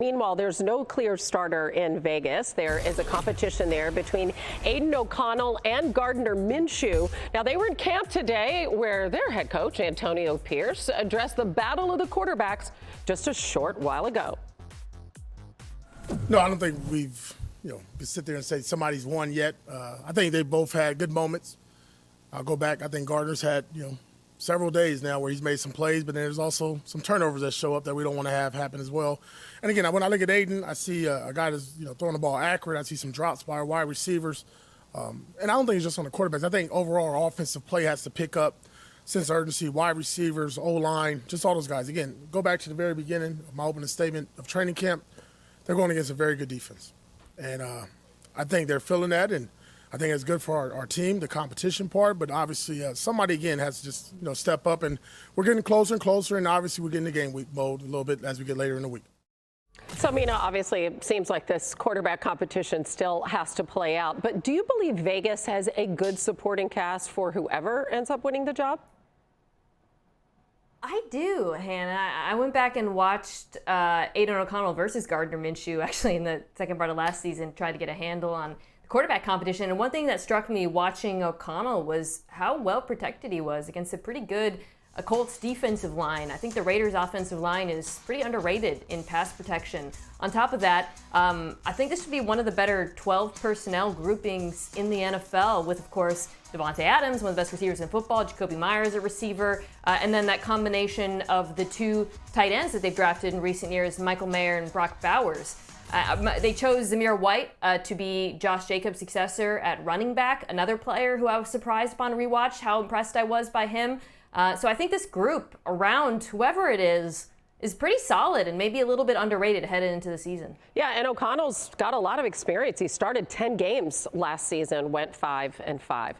Meanwhile, there's no clear starter in Vegas. There is a competition there between Aidan O'Connell and Gardner Minshew. Now, they were in camp today where their head coach, Antonio Pierce, addressed the battle of the quarterbacks just a short while ago. No, I don't think we've, can sit there and say somebody's won yet. I think they both had good moments. I'll go back. I think Gardner's had, several days now where he's made some plays, but then there's also some turnovers that show up that we don't want to have happen as well. And again, when I look at Aidan, I see a guy that's throwing the ball accurate. I see some drops by our wide receivers, and I don't think it's just on the quarterbacks. I think overall our offensive play has to pick up, sense of urgency, wide receivers, O-line, just all those guys. Again, go back to the very beginning of my opening statement of training camp. They're going against a very good defense, and I think they're feeling that, and I think it's good for our team, the competition part, but obviously somebody, again, has to just step up, and we're getting closer and closer, and obviously we're getting the game week mode a little bit as we get later in the week. So, Mina, obviously it seems like this quarterback competition still has to play out, but do you believe Vegas has a good supporting cast for whoever ends up winning the job? I do, Hannah. I went back and watched Aidan O'Connell versus Gardner Minshew actually in the second part of last season, tried to get a handle on quarterback competition. And one thing that struck me watching O'Connell was how well protected he was against a pretty good Colts defensive line. I think the Raiders offensive line is pretty underrated in pass protection. On top of that, I think this would be one of the better 12 personnel groupings in the NFL with, of course, Devontae Adams, one of the best receivers in football, Jacoby Myers, a receiver, and then that combination of the two tight ends that they've drafted in recent years, Michael Mayer and Brock Bowers. They chose Zamir White to be Josh Jacobs' successor at running back, another player who I was surprised upon rewatch, how impressed I was by him. So I think this group around whoever it is pretty solid and maybe a little bit underrated headed into the season. Yeah, and O'Connell's got a lot of experience. He started 10 games last season, went 5-5.